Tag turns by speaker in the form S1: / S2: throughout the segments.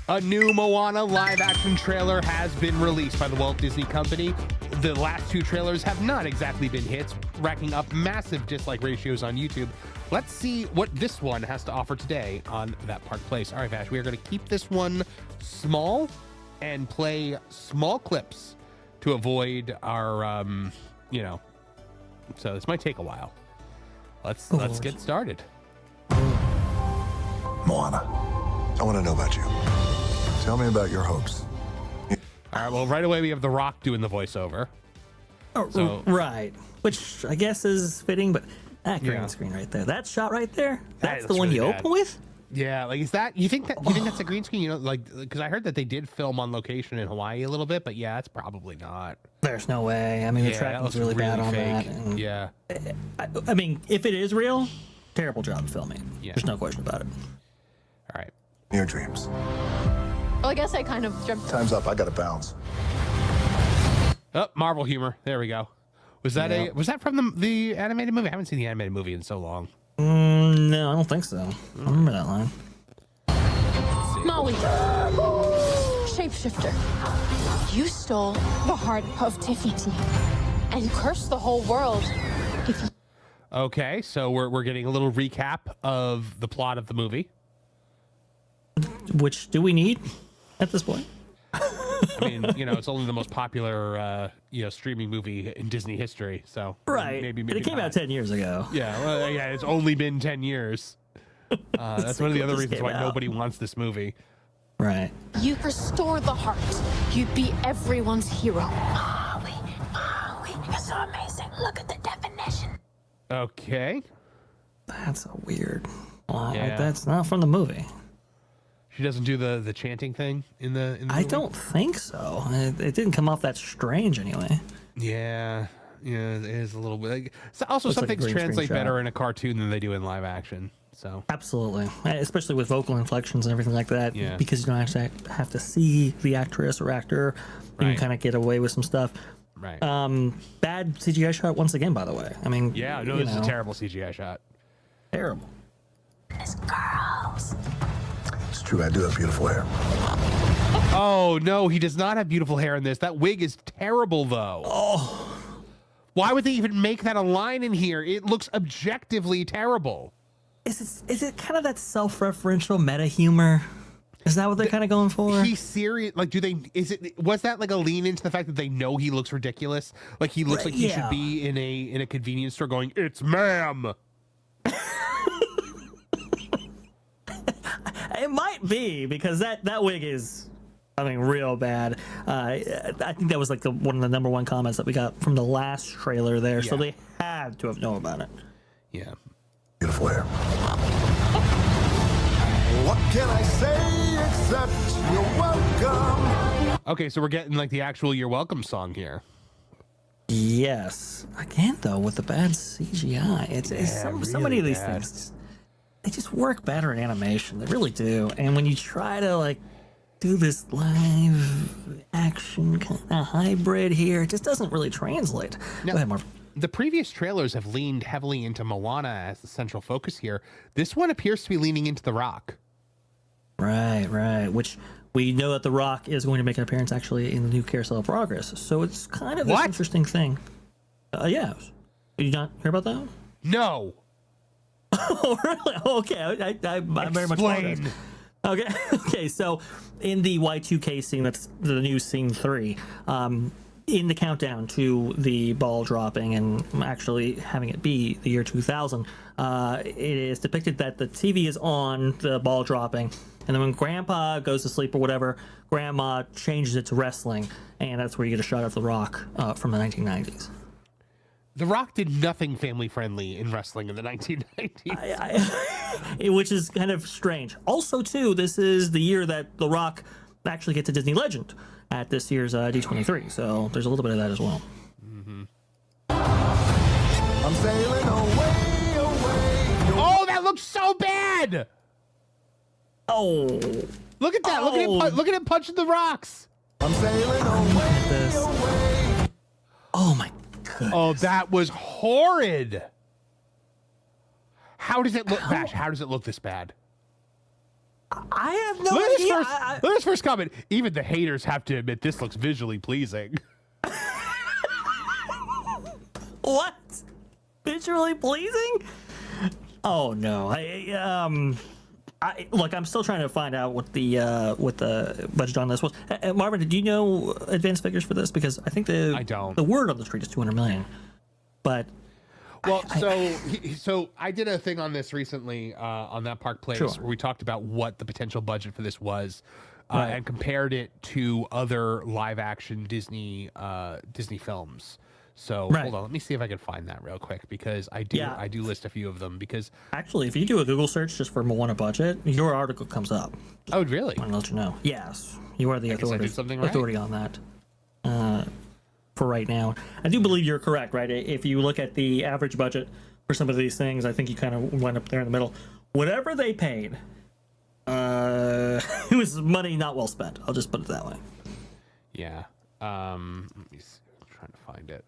S1: A new Moana live-action trailer has been released by the Walt Disney Company. The last two trailers have not exactly been hits, racking up massive dislike ratios on YouTube. Let's see what this one has to offer today on That Park Place. All right, Vash, we are going to keep this one small and play small clips to avoid our, so this might take a while. Let's get started.
S2: Moana, I want to know about you. Tell me about your hopes.
S1: All right, well, right away we have The Rock doing the voiceover.
S3: Oh,
S1: So-
S3: right. Which I guess is fitting, but that green
S1: Yeah.
S3: screen right there, that shot right there, that's the
S1: looks
S3: one
S1: really
S3: you
S1: bad.
S3: open with?
S1: Yeah, like, is that, you think that's a green screen? You know, like, because I heard that they did film on location in Hawaii a little bit, but yeah, it's probably not.
S3: There's no way. I mean, the
S1: Yeah, that
S3: tracking's
S1: looks
S3: really bad on
S1: fake.
S3: that. And
S1: Yeah.
S3: I mean, if it is real, terrible job of filming.
S1: Yeah.
S3: There's no question about it.
S1: All right.
S2: Your dreams.
S4: Well, I guess I kind of jumped.
S2: Time's up. I gotta bounce.
S1: Oh, Marvel humor. There we go. Was that was that from the animated movie? I haven't seen the animated movie in so long.
S3: No, I don't think so. I remember that line.
S4: Molly. Shapeshifter. You stole the heart of Te-Fiti and cursed the whole world. If you
S1: Okay, so we're getting a little recap of the plot of the movie.
S3: Which do we need at this point?
S1: I mean, it's only the most popular, streaming movie in Disney history. So
S3: Right.
S1: maybe
S3: And it came
S1: not.
S3: out 10 years ago.
S1: Yeah, well, yeah, it's only been 10 years. That's one of the other
S3: just
S1: reasons
S3: came
S1: why
S3: out.
S1: nobody wants this movie.
S3: Right.
S4: You restore the heart. You be everyone's hero. Molly, you're so amazing. Look at the definition.
S1: Okay.
S3: That's a weird line.
S1: Yeah.
S3: That's not from the movie.
S1: She doesn't do the chanting thing in the
S3: I
S1: movie?
S3: don't think so. It didn't come off that strange anyway.
S1: Yeah, it is a little bit. So also,
S3: Looks
S1: some
S3: like a
S1: things
S3: green screen
S1: translate
S3: shot.
S1: better in a cartoon than they do in live action. So
S3: Absolutely. Especially with vocal inflections and everything like that.
S1: Yeah.
S3: Because you don't actually have to see the actress or actor. You
S1: Right.
S3: can kind of get away with some stuff.
S1: right.
S3: Bad CGI shot once again, by the way. I mean,
S1: Yeah, no,
S3: you
S1: this is a
S3: know,
S1: terrible CGI shot.
S3: terrible.
S4: This girls.
S2: It's true. I do have beautiful hair.
S1: Oh no, he does not have beautiful hair in this. That wig is terrible, though.
S3: Oh,
S1: Why would they even make that a line in here? It looks objectively terrible.
S3: is it kind of that self-referential meta humor? Is that what they're kind of going for?
S1: He's serious. Like, was that like a lean into the fact that they know he looks ridiculous? Like, he looks like he should
S3: Yeah.
S1: be in a convenience store going, "It's ma'am."
S3: It might be because that wig is, I mean, real bad. I think that was like one of the number one comments that we got from the last trailer there. So
S1: Yeah.
S3: they had to have known about it.
S1: Yeah.
S2: Beautiful hair. What can I say except you're welcome?
S1: Okay, so we're getting like the actual "You're Welcome" song here.
S3: Yes. Again, though, with the bad CGI, it's so
S1: really
S3: many of these
S1: bad.
S3: things. They just work better in animation. They really do. And when you try to like do this live action kind of hybrid here, it just doesn't really translate. Go ahead, Marvin.
S1: The previous trailers have leaned heavily into Moana as the central focus here. This one appears to be leaning into The Rock.
S3: Right. Which we know that The Rock is going to make an appearance actually in the new Carousel of Progress. So it's kind of this
S1: What?
S3: interesting thing. Yeah. Did you not hear about that?
S1: No.
S3: Oh, really? Okay. I very much apologize.
S1: Explain.
S3: Okay. So in the Y2K scene, that's the new scene 3, in the countdown to the ball dropping and actually having it be the year 2000, it is depicted that the TV is on, the ball dropping, and then when Grandpa goes to sleep or whatever, Grandma changes it to wrestling, and that's where you get a shot of The Rock from the 1990s.
S1: The Rock did nothing family friendly in wrestling in the 1990s.
S3: Which is kind of strange. Also, too, this is the year that The Rock actually gets a Disney Legend at this year's D23, so there's a little bit of that as well.
S2: I'm sailing away, away.
S1: Oh, that looks so bad.
S3: Oh,
S1: Look at that. Look at him.
S3: Oh.
S1: Look at him punching the rocks.
S2: I'm sailing away,
S3: this.
S2: away.
S3: Oh my goodness.
S1: Oh, that was horrid. How does it look, Bash? How does it look this bad?
S3: I have no
S1: Look at
S3: idea.
S1: look at this first comment. Even the haters have to admit this looks visually pleasing.
S3: What? Visually pleasing? Oh no. Look, I'm still trying to find out what the budget on this was. Marvin, did you know advanced figures for this? Because I think
S1: I don't.
S3: The word on the street is 200 million. But
S1: well, so I did a thing on this recently on That Park Place where we talked about what the potential budget for this was and compared it to other live action Disney films. So hold on, let me see if I can find that real quick because I do list a few of them because
S3: actually, if you do a Google search just for Moana budget, your article comes up.
S1: Oh, really?
S3: I want to let you know. Yes, you are the authority on that. For right now, I do believe you're correct. Right, if you look at the average budget for some of these things, I think you kind of went up there in the middle. Whatever they paid, it was money not well spent. I'll just put it that way.
S1: Yeah. Let me see. I'm trying to find it.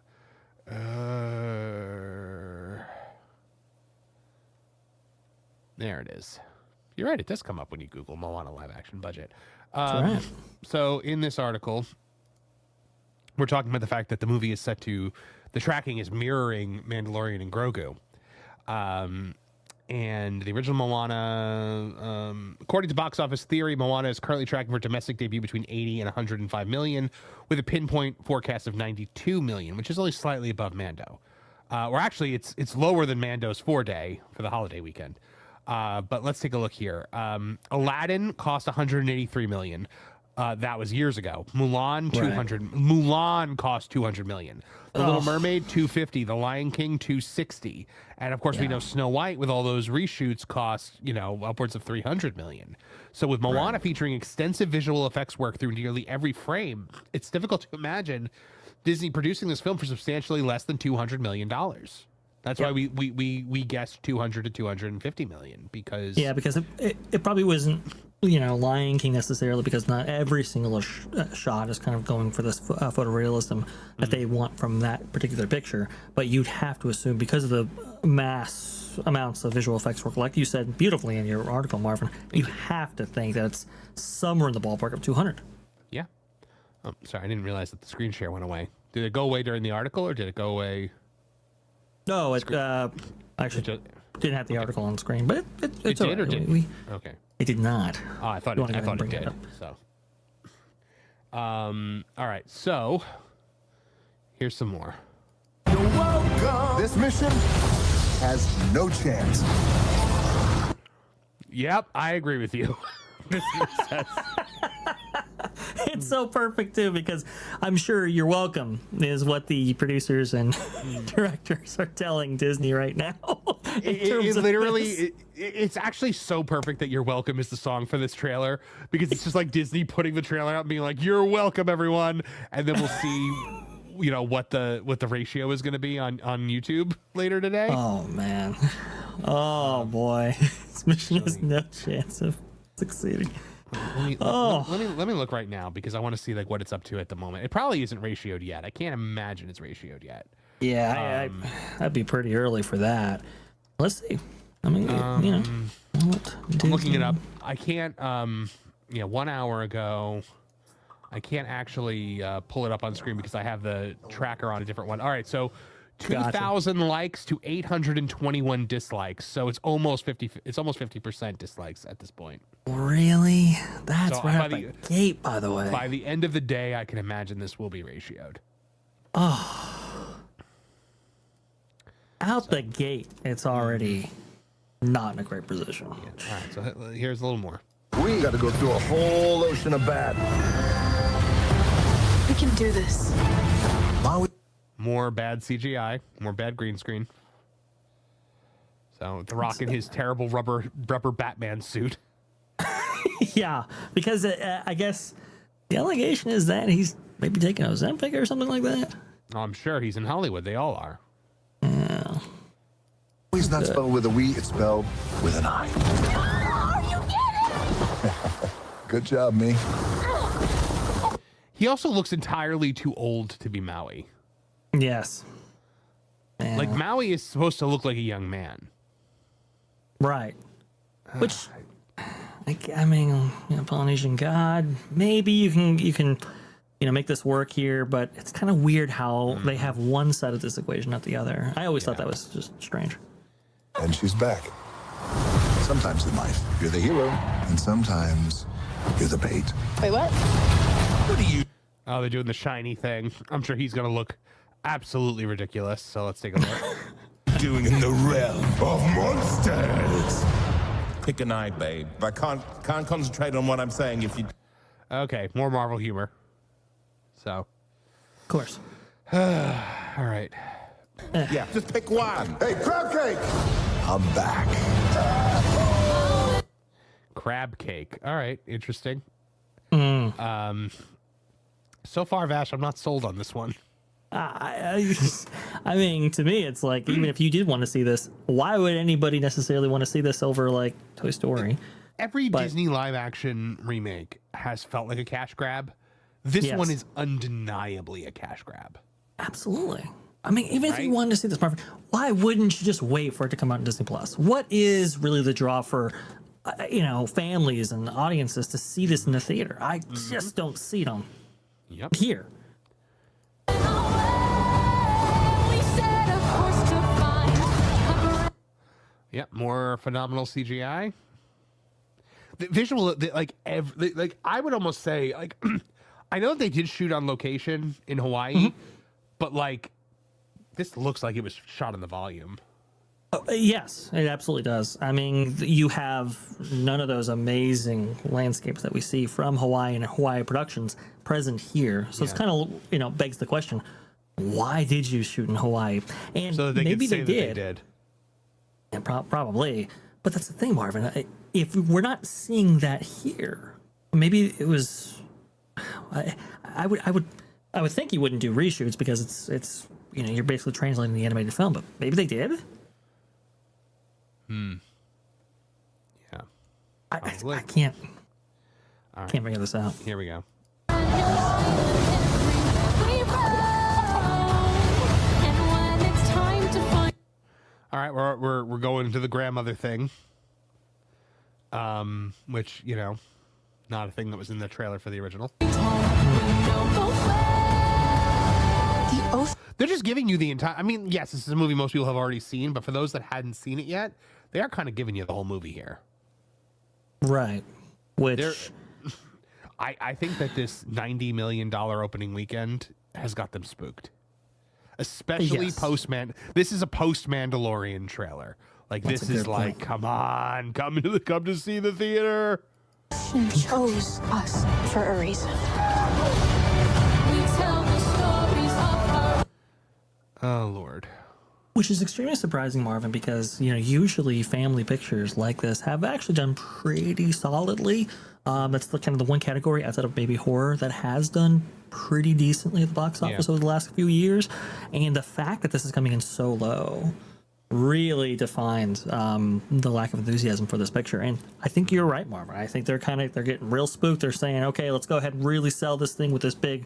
S1: There it is. You're right. It does come up when you Google Moana live action budget. So in this article, we're talking about the fact that the movie is set to, the tracking is mirroring Mandalorian and Grogu. And the original Moana, according to Box Office Theory, Moana is currently tracking for domestic debut between 80 and 105 million, with a pinpoint forecast of 92 million, which is only slightly above Mando. Or actually, it's lower than Mando's 4-day for the holiday weekend. But let's take a look here. Aladdin cost 183 million. That was years ago. Mulan cost 200 million. The Little Mermaid 250. The Lion King 260. And of course we know Snow White with all those reshoots cost, upwards of 300 million. So with Moana featuring extensive visual effects work through nearly every frame, it's difficult to imagine Disney producing this film for substantially less than $200 million. That's why we guessed 200 to 250 million because
S3: it probably wasn't Lion King necessarily, because not every single shot is kind of going for this photorealism that they want from that particular picture. But you'd have to assume, because of the mass amounts of visual effects work, like you said beautifully in your article, Marvin, you have to think that it's somewhere in the ballpark of 200.
S1: Yeah. Oh, sorry, I didn't realize that the screen share went away. Did it go away during the article, or did it go away?
S3: No, it actually didn't have the article on screen, but it's
S1: did or didn't? Okay.
S3: It did not.
S1: Oh, I thought it did. So, all right. So, here's some more.
S2: You're welcome. This mission has no chance.
S1: Yep, I agree with you.
S3: It's so perfect too, because I'm sure "you're welcome" is what the producers and directors are telling Disney right now.
S1: It's actually so perfect that "You're Welcome" is the song for this trailer, because it's just like Disney putting the trailer out and being like, "You're welcome, everyone," and then we'll see, what the ratio is going to be on YouTube later today.
S3: Oh man, oh boy, this mission has no chance of succeeding.
S1: Let me look right now, because I want to see what it's up to at the moment. It probably isn't ratioed yet. I can't imagine it's ratioed yet.
S3: Yeah, that'd be pretty early for that. Let's see. I mean,
S1: I'm looking it up. I can't. 1 hour ago, I can't actually pull it up on screen because I have the tracker on a different one. All right, so 2,000 likes to 821 dislikes. So it's almost 50. It's almost 50% dislikes at this point.
S3: Really? That's right out the gate, by the way.
S1: By the end of the day, I can imagine this will be ratioed.
S3: Oh. Out the gate, it's already not in a great position.
S1: Yeah. All right, so here's a little more.
S2: We got to go through a whole ocean of bad.
S4: We can do this.
S1: More bad CGI, more bad green screen. So The Rock in his terrible rubber Batman suit.
S3: Yeah, because I guess the allegation is that he's maybe taking Ozempic or something like that.
S1: Oh, I'm sure he's in Hollywood. They all are.
S3: Yeah.
S2: It's not spelled with a we, it's spelled with an I.
S4: Oh, you get it!
S2: Good job, me.
S1: He also looks entirely too old to be Maui.
S3: Yes. Yeah.
S1: Like, Maui is supposed to look like a young man.
S3: Right. Which, I mean, Polynesian god. Maybe you can make this work here, but it's kind of weird how they have one side of this equation, not the other. I always thought that was just strange.
S2: And she's back. Sometimes in life, you're the hero, and sometimes you're the bait.
S4: Wait, what?
S2: What do you...
S1: Oh, they're doing the shiny thing. I'm sure he's going to look absolutely ridiculous. So let's take a look.
S2: doing in the realm of monsters?
S5: Pick an eye, babe. I can't concentrate on what I'm saying if you...
S1: Okay, more Marvel humor. So.
S3: Of course.
S1: All right.
S5: Yeah, just pick one.
S2: Hey, crab cake! I'm back.
S1: Crab cake. All right, interesting. So far, Vash, I'm not sold on this one.
S3: I mean, to me, it's like, even if you did want to see this, why would anybody necessarily want to see this over, like, Toy Story?
S1: Every Disney live-action remake has felt like a cash grab. This one is undeniably a cash grab.
S3: Absolutely. I mean, even if you wanted to see this Marvin, why wouldn't you just wait for it to come out on Disney Plus? What is really the draw for, families and audiences to see this in the theater? I just don't see them here.
S1: Yep, more phenomenal CGI. The visual, I would almost say, like, I know that they did shoot on location in Hawaii, but like, this looks like it was shot in the volume.
S3: Yes, it absolutely does. I mean, you have none of those amazing landscapes that we see from Hawaii and Hawaii productions present here. So it's kind of, begs the question, why did you shoot in Hawaii? And
S1: so that they
S3: maybe
S1: could say
S3: they
S1: that did.
S3: And probably. But that's the thing, Marvin. If we're not seeing that here, maybe it was... I would think you wouldn't do reshoots because it's you're basically translating the animated film, but maybe they did.
S1: Yeah.
S3: I can't figure this out.
S1: Here we go. All right, we're going to the grandmother thing. Which, not a thing that was in the trailer for the original. They're just giving you the entire... I mean, yes, this is a movie most people have already seen, but for those that hadn't seen it yet, they are kind of giving you the whole movie here.
S3: Right. Which...
S1: I think that this $90 million opening weekend has got them spooked. Especially post-Man... This is a post-Mandalorian trailer. Like, this is like, come on, come to see the theater.
S4: She chose us for a reason.
S1: Oh, Lord.
S3: Which is extremely surprising, Marvin, because, usually family pictures like this have actually done pretty solidly. That's kind of the one category outside of baby horror that has done pretty decently at the box office over the last few years. And the fact that this is coming in so low really defines the lack of enthusiasm for this picture. And I think you're right, Marvin. I think they're getting real spooked. They're saying, okay, let's go ahead and really sell this thing with this big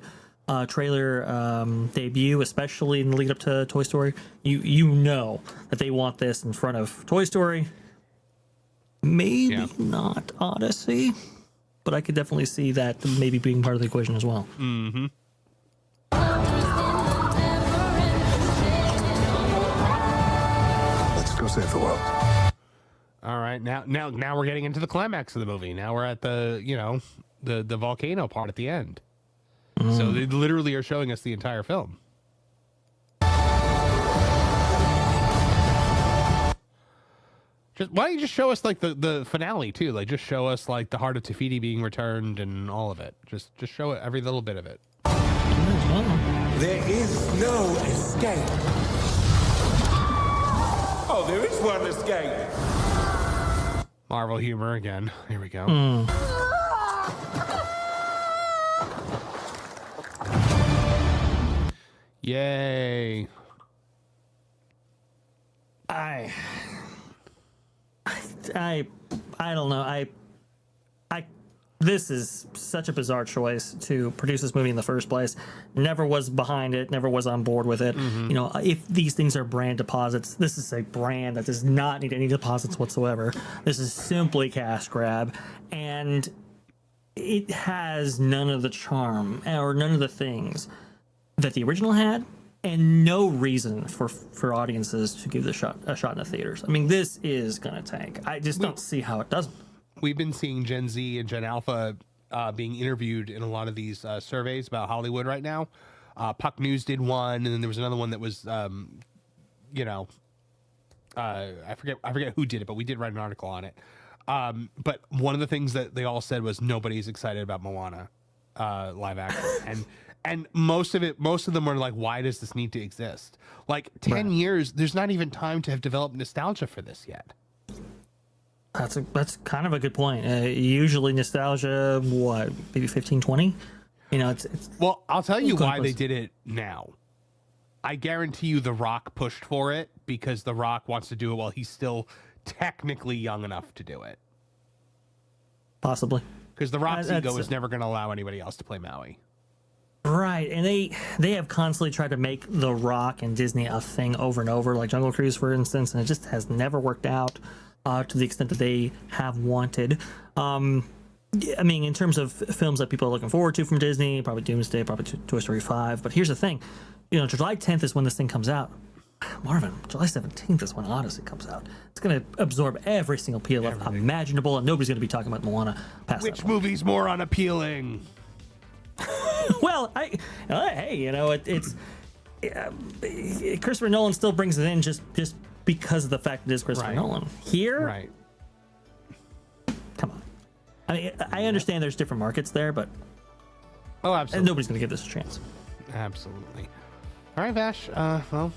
S3: trailer debut, especially in the lead up to Toy Story. You know that they want this in front of Toy Story. Maybe not Odyssey, but I could definitely see that maybe being part of the equation as well.
S1: Mm-hmm.
S2: Let's go save the world.
S1: All right, now we're getting into the climax of the movie. Now we're at the the volcano part at the end. So they literally are showing us the entire film. Why don't you just show us like the finale too? Like just show us like the heart of Tafiti being returned and all of it. Just show it, every little bit of it.
S5: There is no escape. Oh, there is one escape.
S1: Marvel humor again. Here we go. Yay.
S3: I don't know. this is such a bizarre choice to produce this movie in the first place. Never was behind it, never was on board with it. You know, if these things are brand deposits, this is a brand that does not need any deposits whatsoever. This is simply cash grab, and it has none of the charm or none of the things that the original had, and no reason for audiences to give this a shot in the theaters. I mean, this is gonna tank. I just don't see how it doesn't.
S1: We've been seeing Gen Z and Gen Alpha being interviewed in a lot of these surveys about Hollywood right now. Puck News did one, and then there was another one that was, you know, I forget who did it, but we did write an article on it. But one of the things that they all said was nobody's excited about Moana live action, and most of them were like, why does this need to exist? Like 10 years, there's not even time to have developed nostalgia for this yet.
S3: That's kind of a good point. Usually nostalgia, what, maybe 15, 20? You know, it's
S1: well, I'll tell you why they did it now. I guarantee you The Rock pushed for it because The Rock wants to do it while he's still technically young enough to do it.
S3: Possibly.
S1: Because The Rock's ego is never going to allow anybody else to play Maui.
S3: Right, and they have constantly tried to make The Rock and Disney a thing over and over, like Jungle Cruise, for instance, and it just has never worked out. To the extent that they have wanted. I mean, in terms of films that people are looking forward to from Disney, probably Doomsday, probably Toy Story 5. But here's the thing, you know, July 10th is when this thing comes out. Marvin, July 17th is when Odyssey comes out. It's going to absorb every single PLF imaginable, and nobody's going to be talking about Moana past
S1: Which movie's more unappealing?
S3: Well, hey, you know, it's Christopher Nolan still brings it in just because of the fact it is Christopher Nolan. Here,
S1: right?
S3: Come on. I mean, I understand there's different markets there, but
S1: absolutely,
S3: nobody's going to give this a chance.
S1: Absolutely. All right, Vash. Well,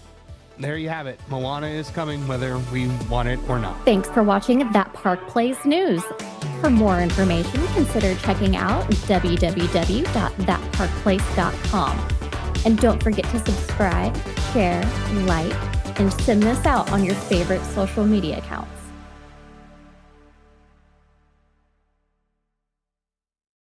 S1: there you have it. Moana is coming, whether we want it or not.
S6: Thanks for watching That Park Place News. For more information, consider checking out www.thatparkplace.com. And don't forget to subscribe, share, like, and send this out on your favorite social media accounts.